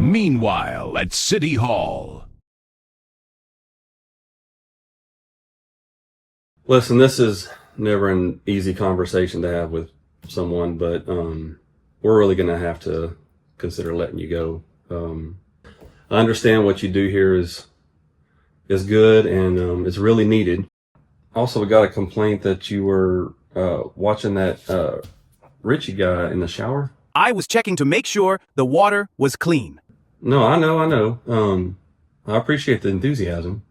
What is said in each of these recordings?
Meanwhile, at City Hall. Listen, this is never an easy conversation to have with someone, but we're really going to have to consider letting you go. I understand what you do here is good and it's really needed. Also, we got a complaint that you were watching that Richie guy in the shower. I was checking to make sure the water was clean. No, I know. I appreciate the enthusiasm.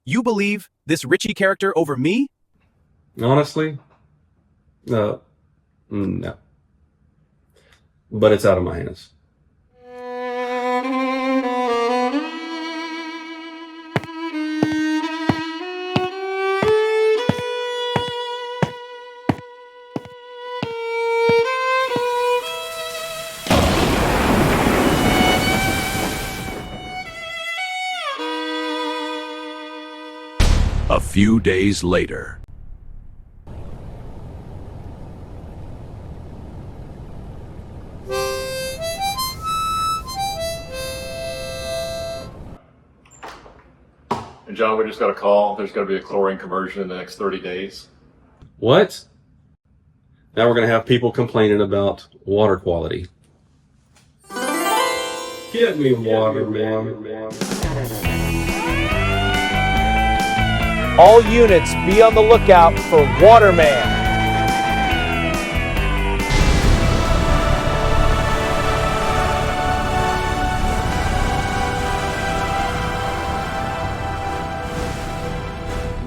You believe this Richie character over me? Honestly, no. But it's out of my hands. A few days later. And John, we just got a call. There's going to be a chlorine conversion in the next 30 days. What? Now we're going to have people complaining about water quality. Give me water, man. All units, be on the lookout for Waterman.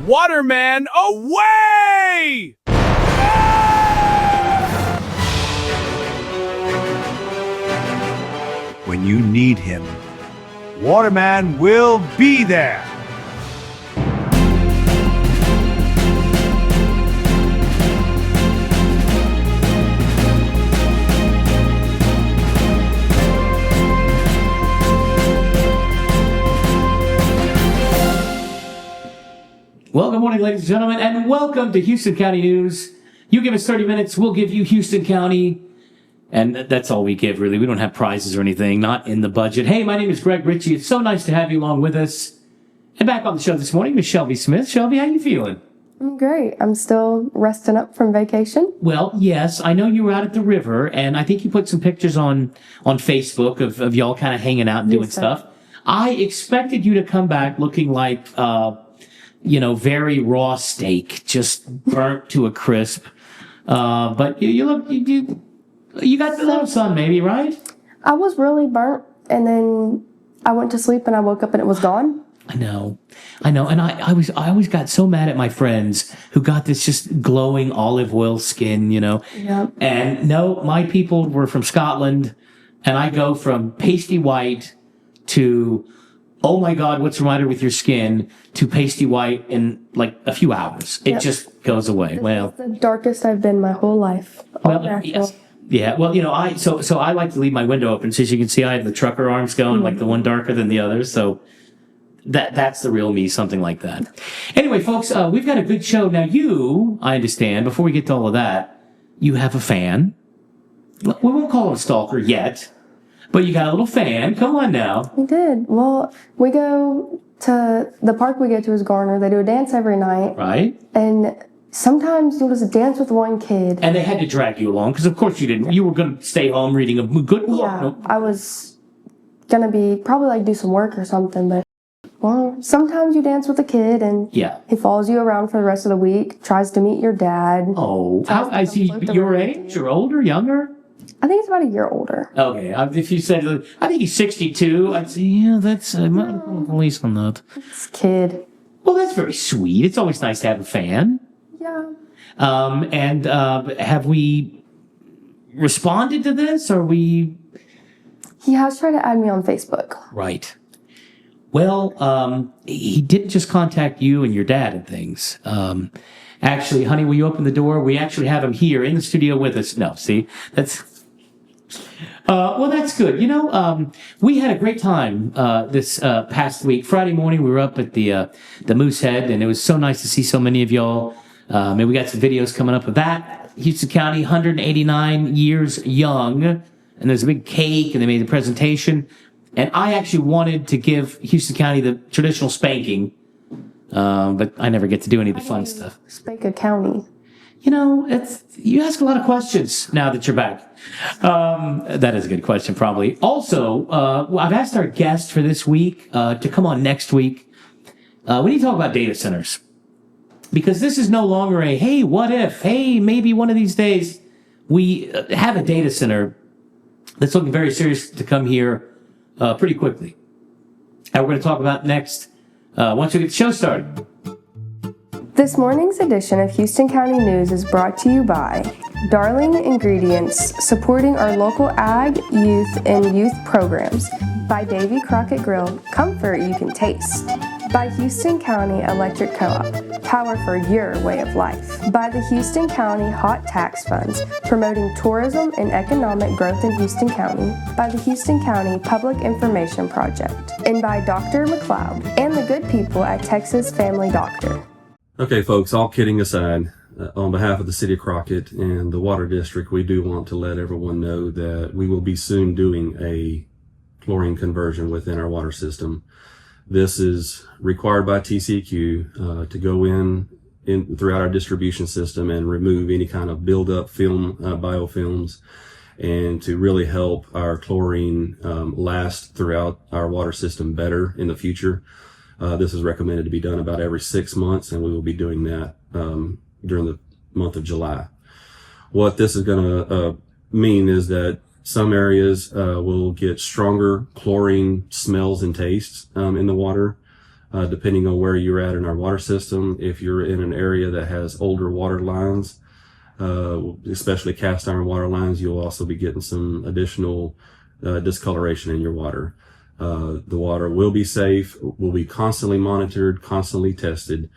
Waterman away! When you need him, Waterman will be there. Well, good morning, ladies and gentlemen, and welcome to Houston County News. You give us 30 minutes, we'll give you Houston County. And that's all we give, really. We don't have prizes or anything, not in the budget. Hey, my name is Greg Ritchie. It's so nice to have you along with us. And back on the show this morning is Shelby Smith. Shelby, how you feeling? I'm great. I'm still resting up from vacation. Well, yes, I know you were out at the river, and I think you put some pictures on Facebook of y'all kind of hanging out and doing stuff. I expected you to come back looking like, very raw steak, just burnt to a crisp. But you got the little sun, maybe, right? I was really burnt, and then I went to sleep, and I woke up, and it was gone. I know, and I always got so mad at my friends who got this just glowing olive oil skin, Yep. And no, my people were from Scotland, and I go from pasty white to, oh my God, what's the matter with your skin, to pasty white in like a few hours. It just goes away. It's the darkest I've been my whole life. Yes. Yeah, well, so I like to leave my window open, so as you can see, I have the trucker arms going, like the one darker than the others, so that's the real me, something like that. Anyway, folks, we've got a good show. Now you, I understand, before we get to all of that, you have a fan. We won't call him a stalker yet, but you got a little fan. Come on now. We did. Well, we go to, the park we go to is Garner. They do a dance every night. Right. And sometimes you'll just dance with one kid. And they had to drag you along, because of course you didn't. You were going to stay home reading a good book. Yeah, Nope. I was going to be, probably do some work or something, but well, sometimes you dance with a kid and he follows you around for the rest of the week, tries to meet your dad. Oh, is he your age or older, younger? I think he's about a year older. Okay, if you said, I think he's 62, I'd say, yeah, that's police on that. This kid. Well, that's very sweet. It's always nice to have a fan. Yeah. And have we responded to this, or we... He has tried to add me on Facebook. Right. Well, he didn't just contact you and your dad and things. Actually, honey, will you open the door? We actually have him here in the studio with us. No, see, that's... well, that's good. We had a great time this past week. Friday morning, we were up at the Moosehead, and it was so nice to see so many of y'all. And we got some videos coming up of that. Houston County, 189 years young. and there's a big cake, and they made the presentation. And I actually wanted to give Houston County the traditional spanking, but I never get to do any of the fun stuff. Spank a county. You know, you ask a lot of questions now that you're back. That is a good question, probably. Also, I've asked our guest for this week to come on next week. We need to talk about data centers. Because this is no longer a, hey, what if? Hey, maybe one of these days we have a data center that's looking very serious to come here pretty quickly. And we're going to talk about next once we get the show started. This morning's edition of Houston County News is brought to you by Darling Ingredients, supporting our local ag, youth, and youth programs. By Davy Crockett Grill, comfort you can taste. By Houston County Electric Co-op, power for your way of life. By the Houston County Hot Tax Funds, promoting tourism and economic growth in Houston County. By the Houston County Public Information Project. And by Dr. McLeod and the good people at Texas Family Doctor. Okay, folks, all kidding aside, on behalf of the City of Crockett and the Water District, we do want to let everyone know that we will be soon doing a chlorine conversion within our water system. This is required by TCEQ to go in throughout our distribution system and remove any kind of buildup film, biofilms, and to really help our chlorine last throughout our water system better in the future. This is recommended to be done about every 6 months, and we will be doing that during the month of July. What this is going to mean is that some areas will get stronger chlorine smells and tastes in the water, depending on where you're at in our water system. If you're in an area that has older water lines, especially cast iron water lines, you'll also be getting some additional discoloration in your water. The water will be safe, will be constantly monitored, constantly tested.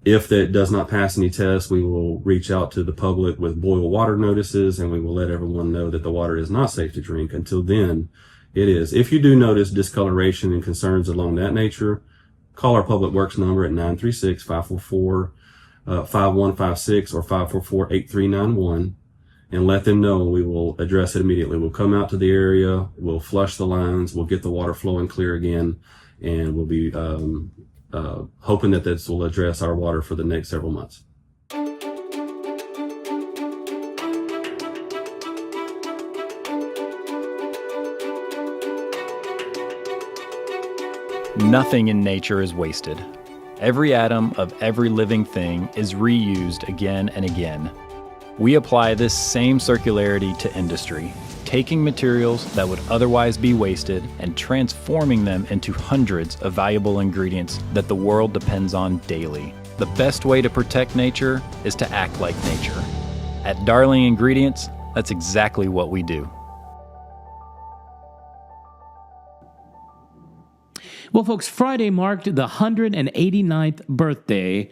If that does not pass any tests, we will reach out to the public with boil water notices, and we will let everyone know that the water is not safe to drink. Until then, it is. If you do notice discoloration and concerns along that nature, call our Public Works number at 936-544-5156 or 544-8391. And let them know. We will address it immediately. We'll come out to the area, we'll flush the lines, we'll get the water flowing clear again, and we'll be hoping that this will address our water for the next several months. Nothing in nature is wasted. Every atom of every living thing is reused again and again. We apply this same circularity to industry, taking materials that would otherwise be wasted and transforming them into hundreds of valuable ingredients that the world depends on daily. The best way to protect nature is to act like nature. At Darling Ingredients, that's exactly what we do. Well, folks, Friday marked the 189th birthday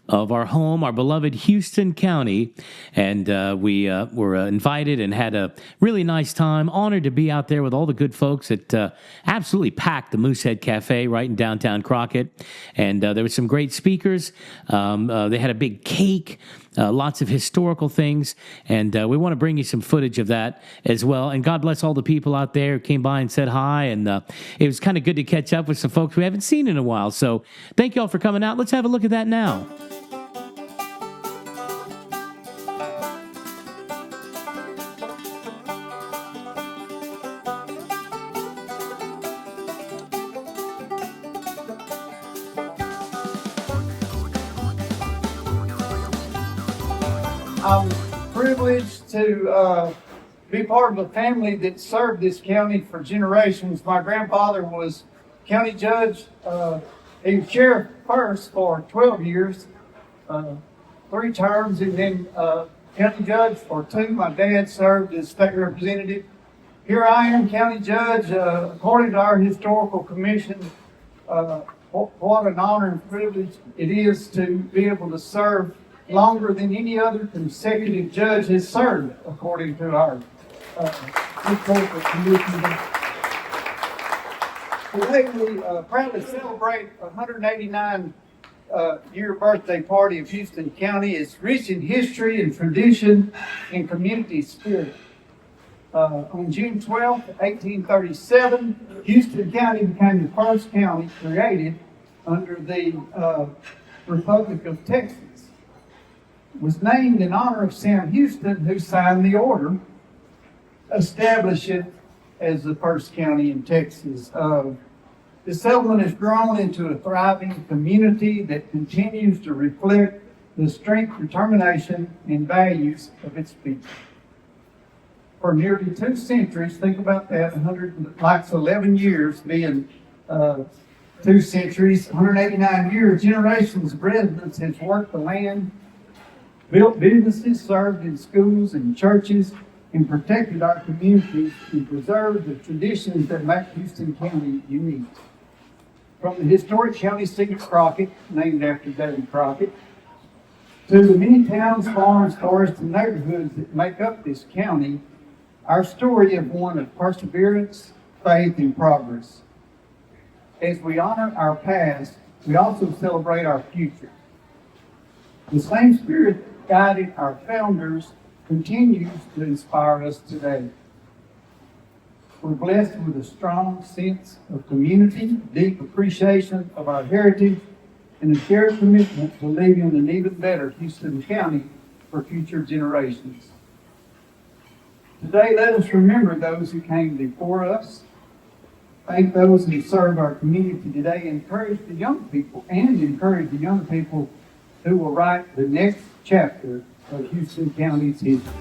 of our home, our beloved Houston County, and we were invited and had a really nice time. Honored to be out there with all the good folks that absolutely packed the Moosehead Cafe right in downtown Crockett, and there were some great speakers. They had a big cake, lots of historical things, and we want to bring you some footage of that as well. And God bless all the people out there who came by and said hi, and it was kind of good to catch up with some folks we haven't seen in a while. So thank you all for coming out. Let's have a look at that now. I'm privileged to be part of a family that served this county for generations. My grandfather was county judge. He was sheriff first for 12 years, 3 terms, and then county judge for 2. My dad served as state representative. Here I am, county judge. According to our historical commission, what an honor and privilege it is to be able to serve longer than any other consecutive judge has served, according to our historical commission. Today we proudly celebrate a 189 year birthday party of Houston County. It's rich in history and tradition and community spirit. On June 12, 1837, Houston County became the first county created under the Republic of Texas. It was named in honor of Sam Houston, who signed the order, established it as the first county in Texas. The settlement has grown into a thriving community that continues to reflect the strength, determination, and values of its people. For nearly 2 centuries, think about that, 11 years being 2 centuries, 189 years, generations of residents has worked the land, built businesses, served in schools and churches, and protected our communities and preserved the traditions that make Houston County unique. From the historic county seat of Crockett, named after Davy Crockett, to the many towns, farms, forests, and neighborhoods that make up this county, our story is one of perseverance, faith, and progress. As we honor our past, we also celebrate our future. The same spirit that guided our founders continues to inspire us today. We're blessed with a strong sense of community, deep appreciation of our heritage, and a shared commitment to leaving an even better Houston County for future generations. Today, let us remember those who came before us, thank those who serve our community today, encourage the young people who will write the next chapter of Houston County's history.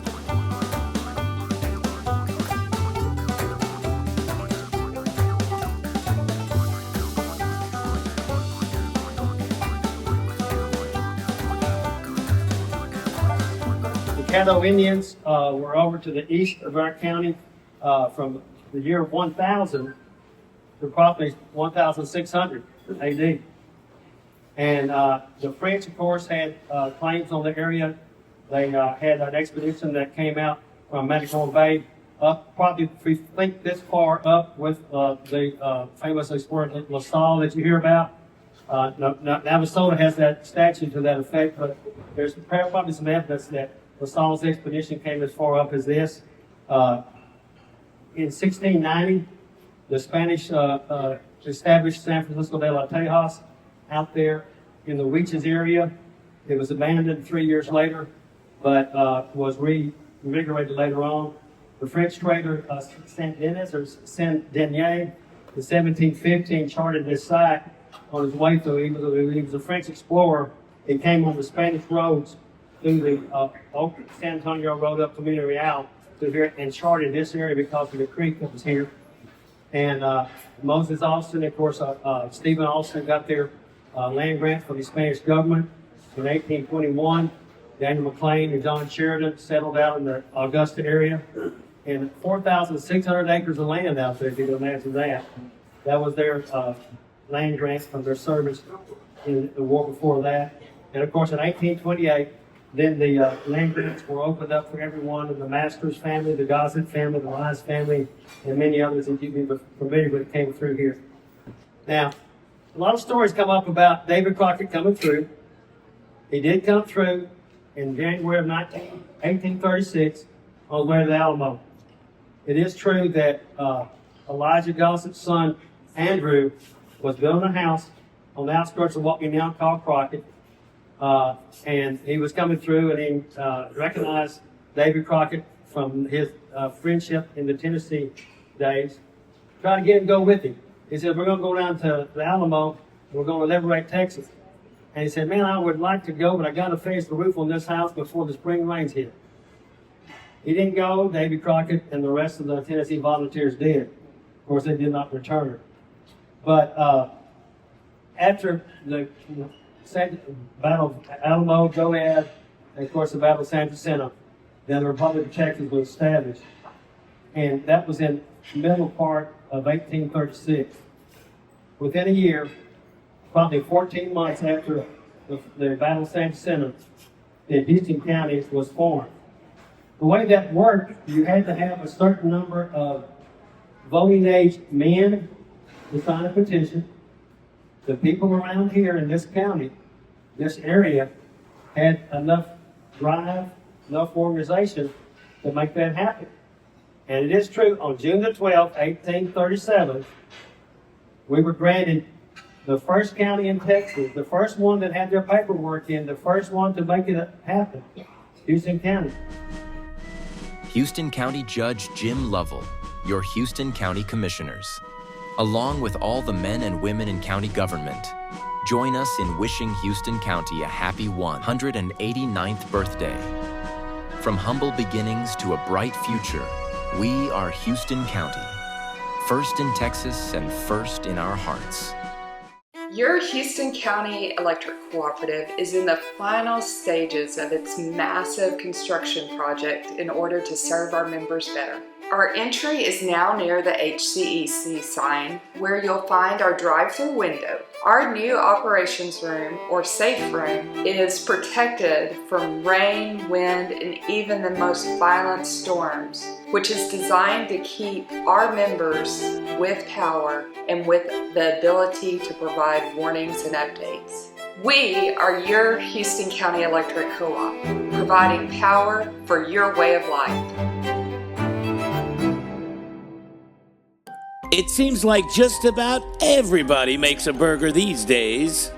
Caddo Indians were over to the east of our county from the year 1000 to probably 1600 AD. And the French, of course, had claims on the area. They had an expedition that came out from Manicold Bay up, probably if we think this far up with the famous explorer La Salle that you hear about. Navasota has that statue to that effect, but there's probably some evidence that La Salle's expedition came as far up as this. In 1690, the Spanish established San Francisco de la Tejas out there in the Weeches area. It was abandoned 3 years later, but was reinvigorated later on. The French trader Saint-Denis or Saint-Denier in 1715 charted this site on his way through. He was a French explorer. He came on the Spanish roads through the San Antonio Road up to Mina Real to here and charted this area because of the creek that was here. And Moses Austin, of course, Stephen Austin got their land grant from the Spanish government in 1821. Daniel McLean and John Sheridan settled out in the Augusta area. And 4,600 acres of land out there, if you can imagine that. That was their land grant from their service in the war before that. And of course, in 1828, then the land grants were opened up for everyone in the Masters family, the Gossett family, the Wise family, and many others that you'd be familiar with came through here. Now, a lot of stories come up about David Crockett coming through. He did come through in January of 1836 on the way to the Alamo. It is true that Elijah Gossett's son, Andrew, was building a house on the outskirts of what we now call Crockett. And he was coming through and he recognized David Crockett from his friendship in the Tennessee days. Tried to get him to go with him. He said, we're going to go down to the Alamo and we're going to liberate Texas. And he said, man, I would like to go, but I got to finish the roof on this house before the spring rains hit. He didn't go. David Crockett and the rest of the Tennessee volunteers did. Of course, they did not return. But after the Battle of Alamo, Goliad, and of course the Battle of San Jacinto, then the Republic of Texas was established. And that was in the middle part of 1836. Within a year, probably 14 months after the Battle of San Jacinto, the Houston County was formed. The way that worked, you had to have a certain number of voting age men to sign a petition. The people around here in this county, this area, had enough drive, enough organization to make that happen. And it is true, on June the 12th, 1837, we were granted the first county in Texas, the first one that had their paperwork in, the first one to make it happen, Houston County. Houston County Judge Jim Lovell, your Houston County Commissioners. Along with all the men and women in county government, join us in wishing Houston County a happy 189th birthday. From humble beginnings to a bright future, we are Houston County. First in Texas and first in our hearts. Your Houston County Electric Cooperative is in the final stages of its massive construction project in order to serve our members better. Our entry is now near the HCEC sign, where you'll find our drive-through window. Our new operations room, or safe room, is protected from rain, wind, and even the most violent storms, which is designed to keep our members with power and with the ability to provide warnings and updates. We are your Houston County Electric Co-op, providing power for your way of life. It seems like just about everybody makes a burger these days.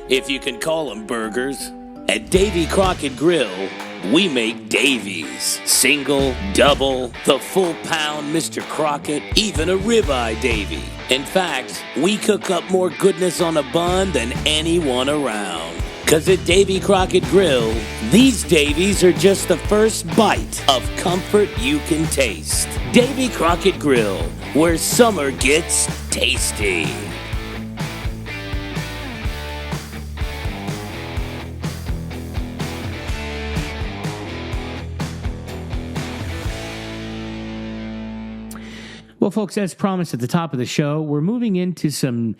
If you can call them burgers. At Davy Crockett Grill, we make Davies. Single, double, the full pound Mr. Crockett, even a ribeye Davy. In fact, we cook up more goodness on a bun than anyone around. 'Cause at Davy Crockett Grill, these Davies are just the first bite of comfort you can taste. Davy Crockett Grill, where summer gets tasty. Well, folks, as promised at the top of the show, we're moving into some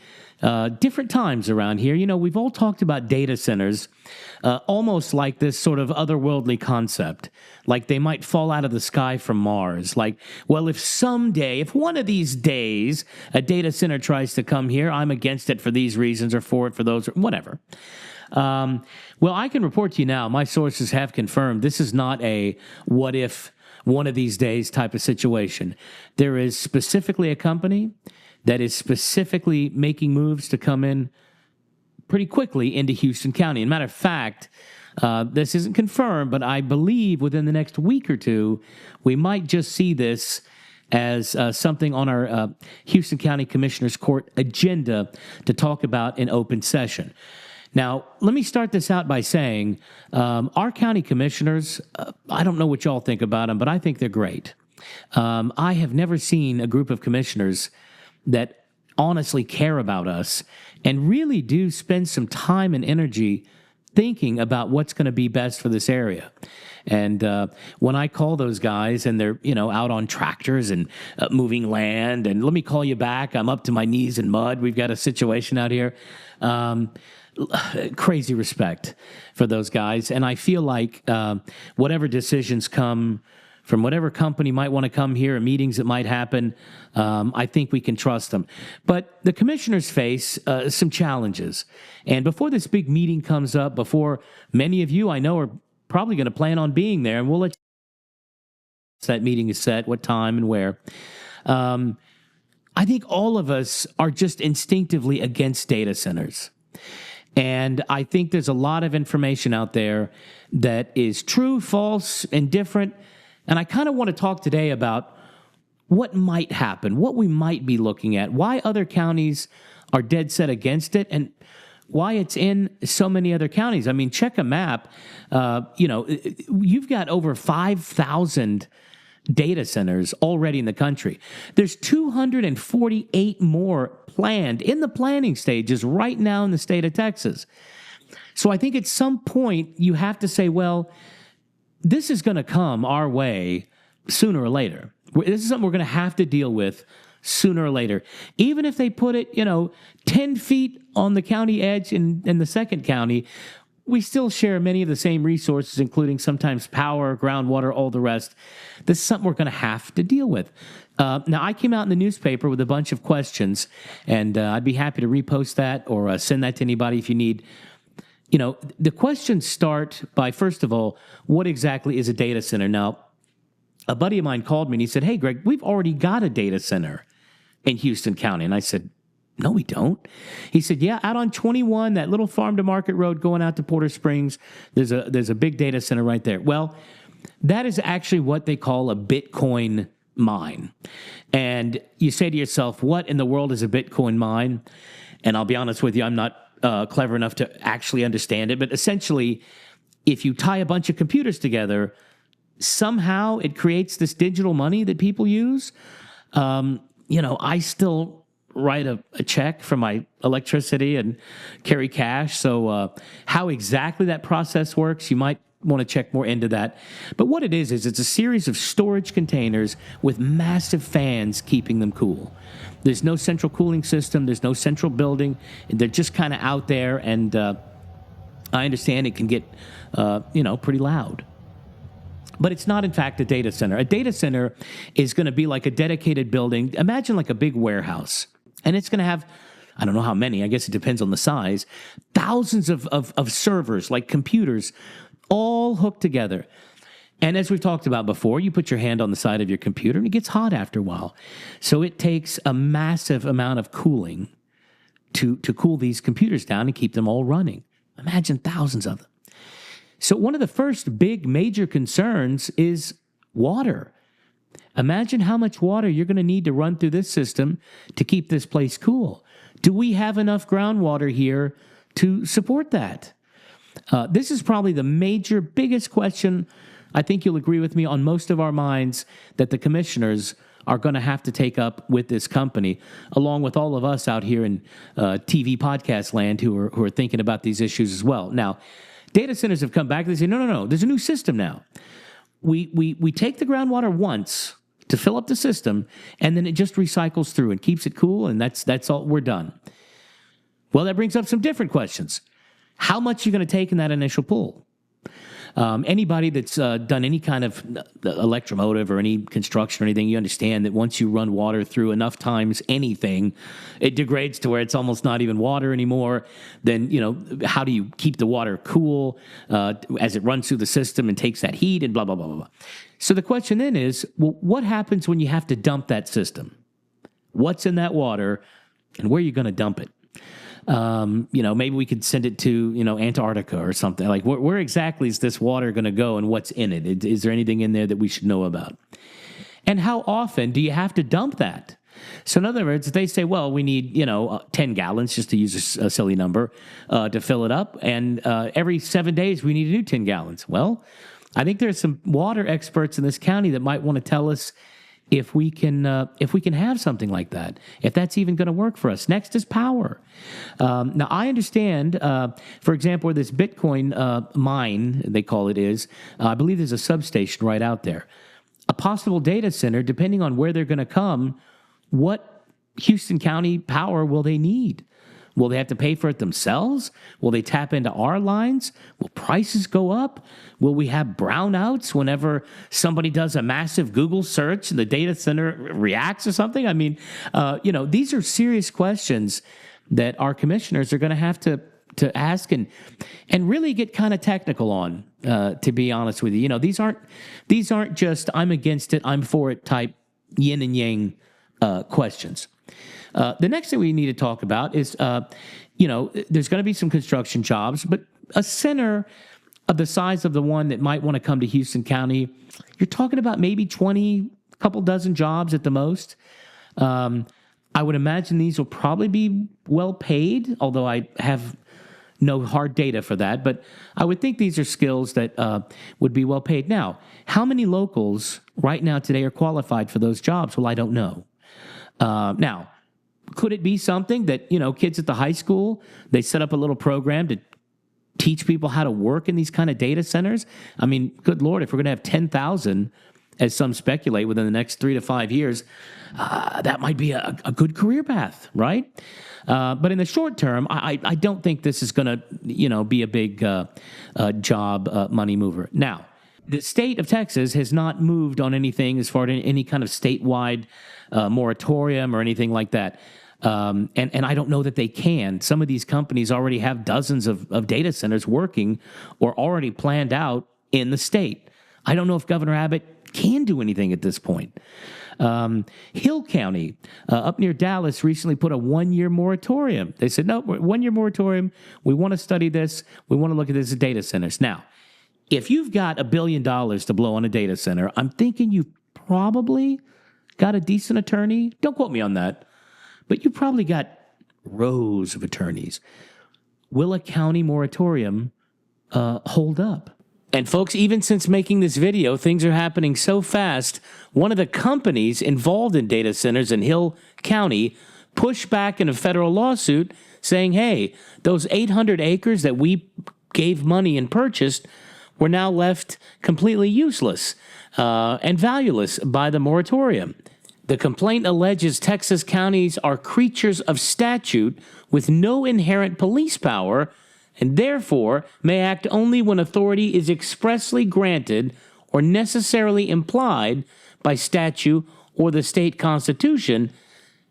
different times around here. You know, we've all talked about data centers almost like this sort of otherworldly concept, like they might fall out of the sky from Mars. Like, well, if someday, if one of these days a data center tries to come here, I'm against it for these reasons or for it for those or whatever. Well, I can report to you now, my sources have confirmed this is not a what if one of these days type of situation. There is specifically a company that is specifically making moves to come in pretty quickly into Houston County. As a matter of fact, this isn't confirmed, but I believe within the next week or two, we might just see this as something on our Houston County Commissioners Court agenda to talk about in open session. Now, let me start this out by saying our county commissioners, I don't know what y'all think about them, but I think they're great. I have never seen a group of commissioners that honestly care about us and really do spend some time and energy thinking about what's going to be best for this area. And when I call those guys and they're, you know, out on tractors and moving land, and let me call you back, I'm up to my knees in mud, we've got a situation out here. Crazy respect for those guys. And I feel like whatever decisions come from whatever company might want to come here, or meetings that might happen, I think we can trust them. But the commissioners face some challenges. And before this big meeting comes up, before many of you I know are probably going to plan on being there, and we'll let you know that meeting is set, what time and where. I think all of us are just instinctively against data centers. And I think there's a lot of information out there that is true, false, indifferent. And I kind of want to talk today about what might happen, what we might be looking at, why other counties are dead set against it, and why it's in so many other counties. I mean, check a map. You know, you've got over 5,000 data centers already in the country. There's 248 more planned in the planning stages right now in the state of Texas. So I think at some point you have to say, well, this is going to come our way sooner or later. This is something we're going to have to deal with sooner or later. Even if they put it, 10 feet on the county edge in the second county, we still share many of the same resources, including sometimes power, groundwater, all the rest. This is something we're going to have to deal with. Now, I came out in the newspaper with a bunch of questions, and I'd be happy to repost that or send that to anybody if you need. The questions start by, first of all, what exactly is a data center? Now, a buddy of mine called me and he said, "Hey, Greg, we've already got a data center in Houston County." And I said, "No, we don't." He said, "Yeah, out on 21, that little farm to market road going out to Porter Springs, there's a big data center right there." Well, that is actually what they call a Bitcoin mine. And you say to yourself, what in the world is a Bitcoin mine? And I'll be honest with you, I'm not clever enough to actually understand it. But essentially, if you tie a bunch of computers together, somehow it creates this digital money that people use. I still write a check for my electricity and carry cash. So how exactly that process works, you might want to check more into that. But what it is it's a series of storage containers with massive fans keeping them cool. There's no central cooling system. There's no central building. They're just kind of out there. And I understand it can get, pretty loud. But it's not, in fact, a data center. A data center is going to be like a dedicated building. Imagine like a big warehouse. And it's going to have, I don't know how many, I guess it depends on the size, thousands of servers, like computers, all hooked together. And as we've talked about before, you put your hand on the side of your computer and it gets hot after a while. So it takes a massive amount of cooling to cool these computers down and keep them all running. Imagine thousands of them. So one of the first big major concerns is water. Imagine how much water you're going to need to run through this system to keep this place cool. Do we have enough groundwater here to support that? This is probably the biggest question, I think you'll agree with me, on most of our minds that the commissioners are going to have to take up with this company, along with all of us out here in TV podcast land who are thinking about these issues as well. Now, data centers have come back. They say, no, there's a new system now. We take the groundwater once to fill up the system, and then it just recycles through and keeps it cool, and that's all, we're done. Well, that brings up some different questions. How much are you going to take in that initial pull? Anybody that's done any kind of electromotive or any construction or anything, you understand that once you run water through enough times anything, it degrades to where it's almost not even water anymore. Then, how do you keep the water cool as it runs through the system and takes that heat and blah, blah, blah, blah, blah. So the question then is, well, what happens when you have to dump that system? What's in that water and where are you going to dump it? Maybe we could send it to, Antarctica or something. Like, where exactly is this water going to go and what's in it? Is there anything in there that we should know about? And how often do you have to dump that? So in other words, if they say, well, we need, 10 gallons, just to use a silly number, to fill it up, and every 7 days we need to do 10 gallons. Well, I think there's some water experts in this county that might want to tell us if we can have something like that, if that's even going to work for us. Next is power. Now, I understand, for example, where this Bitcoin mine, they call it, is, I believe there's a substation right out there. A possible data center, depending on where they're going to come, what Houston County power will they need? Will they have to pay for it themselves? Will they tap into our lines? Will prices go up? Will we have brownouts whenever somebody does a massive Google search and the data center reacts or something? I mean, these are serious questions that our commissioners are going to have to ask and really get kind of technical on, to be honest with you. These aren't just I'm against it, I'm for it type yin and yang questions. The next thing we need to talk about is, there's going to be some construction jobs, but a center of the size of the one that might want to come to Houston County, you're talking about maybe 20, a couple dozen jobs at the most. I would imagine these will probably be well paid, although I have no hard data for that, but I would think these are skills that would be well paid. Now, how many locals right now today are qualified for those jobs? Well, I don't know. Now, could it be something that, kids at the high school, they set up a little program to teach people how to work in these kind of data centers? I mean, good Lord, if we're going to have 10,000, as some speculate, within the next 3 to 5 years, that might be a good career path, right? But in the short term, I don't think this is going to, be a big job money mover. Now, the state of Texas has not moved on anything as far as any kind of statewide moratorium or anything like that. And I don't know that they can. Some of these companies already have dozens of data centers working or already planned out in the state. I don't know if Governor Abbott can do anything at this point. Hill County, up near Dallas, recently put a 1-year moratorium. They said, no, 1-year moratorium. We want to study this. We want to look at this as data centers. Now, if you've got $1 billion to blow on a data center, I'm thinking you've probably got a decent attorney. Don't quote me on that. But you probably got rows of attorneys. Will a county moratorium hold up? And folks, even since making this video, things are happening so fast. One of the companies involved in data centers in Hill County pushed back in a federal lawsuit saying, hey, those 800 acres that we gave money and purchased were now left completely useless and valueless by the moratorium. The complaint alleges Texas counties are creatures of statute with no inherent police power and therefore may act only when authority is expressly granted or necessarily implied by statute or the state constitution,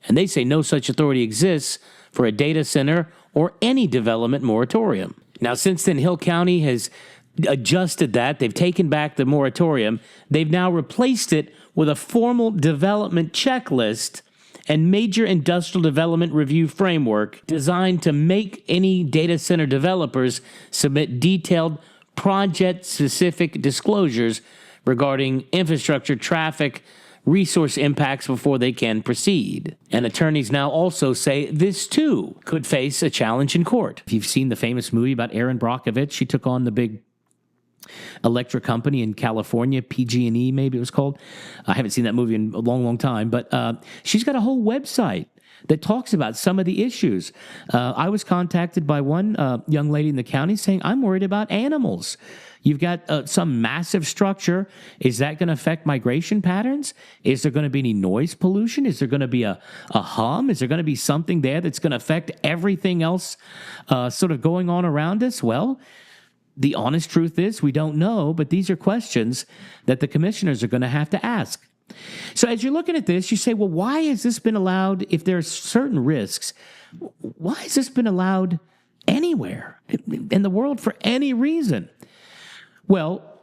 and they say no such authority exists for a data center or any development moratorium. Now, since then, Hill County has adjusted that. They've taken back the moratorium. They've now replaced it with a formal development checklist and major industrial development review framework designed to make any data center developers submit detailed project-specific disclosures regarding infrastructure, traffic, resource impacts before they can proceed. And attorneys now also say this, too, could face a challenge in court. If you've seen the famous movie about Erin Brockovich, she took on the big electric company in California, PG&E maybe it was called. I haven't seen that movie in a long, long time, but she's got a whole website that talks about some of the issues. I was contacted by one young lady in the county saying, I'm worried about animals. You've got some massive structure. Is that going to affect migration patterns? Is there going to be any noise pollution? Is there going to be a hum? Is there going to be something there that's going to affect everything else sort of going on around us? Well, the honest truth is we don't know, but these are questions that the commissioners are going to have to ask. So as you're looking at this, you say, well, why has this been allowed if there are certain risks? Why has this been allowed anywhere in the world for any reason? Well,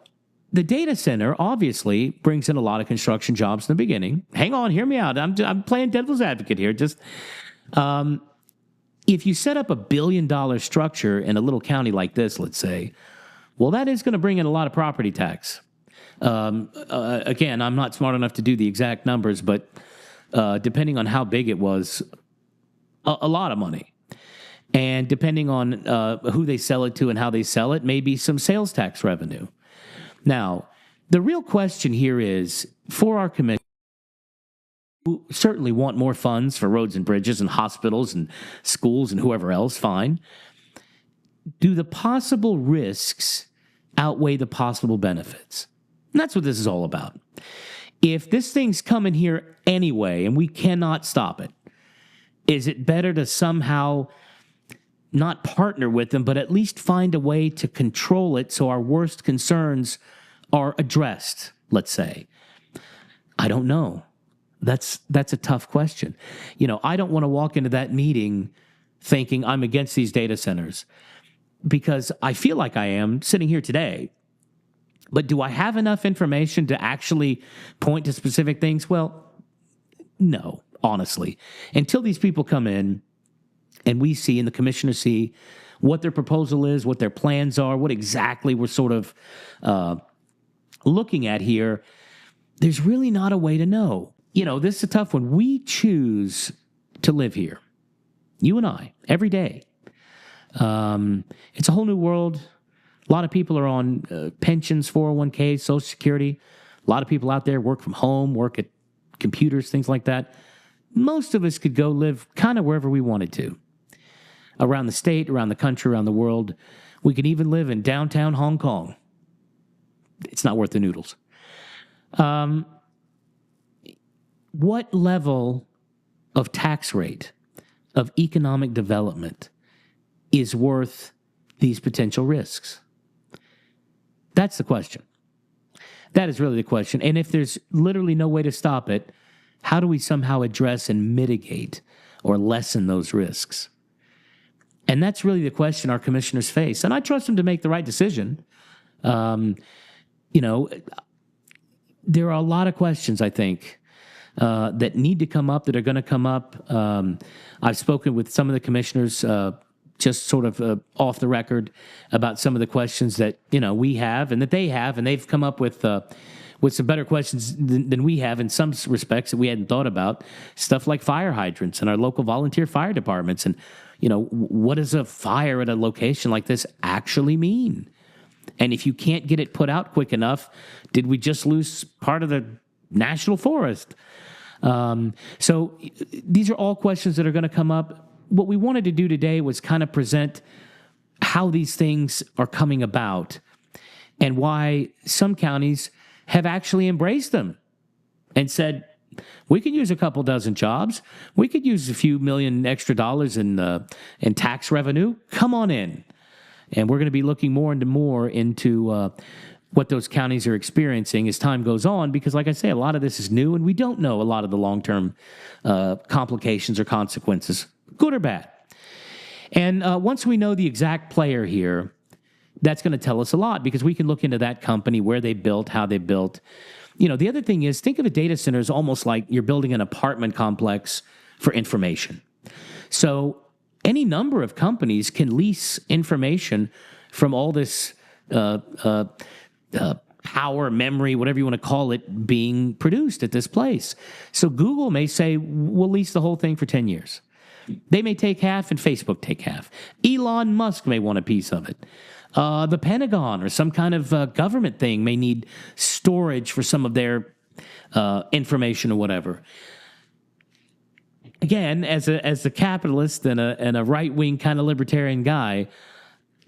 the data center obviously brings in a lot of construction jobs in the beginning. Hang on, hear me out. I'm playing devil's advocate here. Just if you set up $1 billion structure in a little county like this, let's say, well, that is going to bring in a lot of property tax. Again, I'm not smart enough to do the exact numbers, but depending on how big it was, a lot of money. And depending on who they sell it to and how they sell it, maybe some sales tax revenue. Now, the real question here is, for our commission, who certainly want more funds for roads and bridges and hospitals and schools and whoever else, fine. Do the possible risks outweigh the possible benefits? And that's what this is all about. If this thing's coming here anyway and we cannot stop it, is it better to somehow not partner with them, but at least find a way to control it so our worst concerns are addressed, let's say? I don't know. That's a tough question. You know, I don't want to walk into that meeting thinking I'm against these data centers because I feel like I am sitting here today. But do I have enough information to actually point to specific things? Well, no, honestly. Until these people come in and we see and the commissioners see what their proposal is, what their plans are, what exactly we're sort of looking at here, there's really not a way to know. You know, this is a tough one. We choose to live here, you and I, every day. It's a whole new world. A lot of people are on pensions, 401k, Social Security. A lot of people out there work from home, work at computers, things like that. Most of us could go live kind of wherever we wanted to. Around the state, around the country, around the world. We could even live in downtown Hong Kong. It's not worth the noodles. What level of tax rate, of economic development, is worth these potential risks? That's the question. That is really the question. And if there's literally no way to stop it, how do we somehow address and mitigate or lessen those risks? And that's really the question our commissioners face. And I trust them to make the right decision. You know, there are a lot of questions, I think, that need to come up, that are going to come up. I've spoken with some of the commissioners just sort of off the record about some of the questions that, we have and that they have, and they've come up with some better questions than we have in some respects that we hadn't thought about. Stuff like fire hydrants and our local volunteer fire departments. And, what does a fire at a location like this actually mean? And if you can't get it put out quick enough, did we just lose part of the national forest? So these are all questions that are going to come up. What we wanted to do today was kind of present how these things are coming about and why some counties have actually embraced them and said, we could use a couple dozen jobs. We could use a few million extra dollars in tax revenue. Come on in. And we're going to be looking more into what those counties are experiencing as time goes on, because like I say, a lot of this is new and we don't know a lot of the long-term complications or consequences, good or bad. And once we know the exact player here, that's going to tell us a lot, because we can look into that company, where they built, how they built. The other thing is, think of a data center as almost like you're building an apartment complex for information. So any number of companies can lease information from all this power, memory, whatever you want to call it, being produced at this place. So Google may say, we'll lease the whole thing for 10 years. They may take half and Facebook take half. Elon Musk may want a piece of it. The Pentagon or some kind of government thing may need storage for some of their information or whatever. Again, as a capitalist and a right-wing kind of libertarian guy,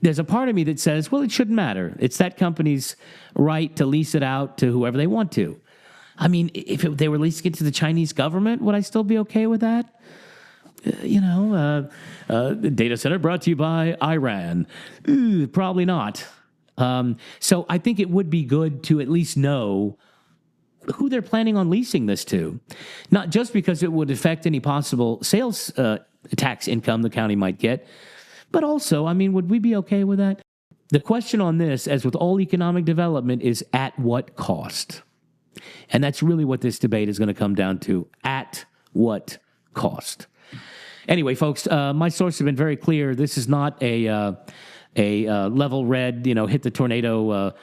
there's a part of me that says, well, it shouldn't matter. It's that company's right to lease it out to whoever they want to. I mean, if they were leasing it to the Chinese government, would I still be okay with that? The data center brought to you by Iran. Probably not. So I think it would be good to at least know who they're planning on leasing this to. Not just because it would affect any possible sales tax income the county might get, but also, would we be okay with that? The question on this, as with all economic development, is at what cost? And that's really what this debate is going to come down to. At what cost? Anyway, folks, my sources have been very clear. This is not a level red, hit the tornado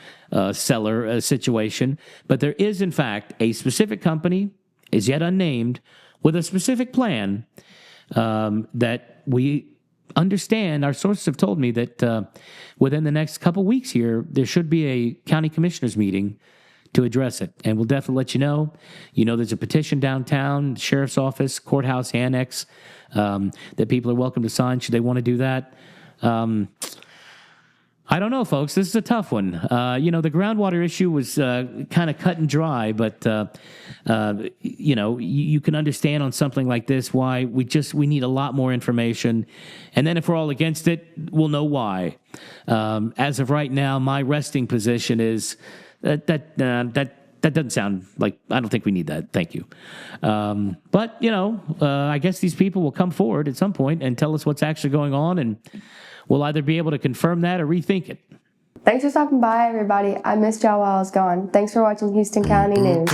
seller situation. But there is, in fact, a specific company, is yet unnamed, with a specific plan that we understand. Our sources have told me that within the next couple weeks here, there should be a county commissioners meeting to address it. And we'll definitely let you know. There's a petition downtown, sheriff's office, courthouse annex, that people are welcome to sign should they want to do that. I don't know, folks. This is a tough one. The groundwater issue was kind of cut and dry, but, you can understand on something like this why we need a lot more information. And then if we're all against it, we'll know why. As of right now, my resting position is that doesn't sound like, I don't think we need that. Thank you. But, I guess these people will come forward at some point and tell us what's actually going on, and we'll either be able to confirm that or rethink it. Thanks for stopping by, everybody. I missed y'all while I was gone. Thanks for watching Houston County News.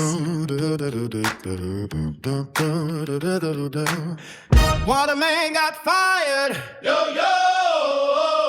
Waterman got fired. Yo, yo.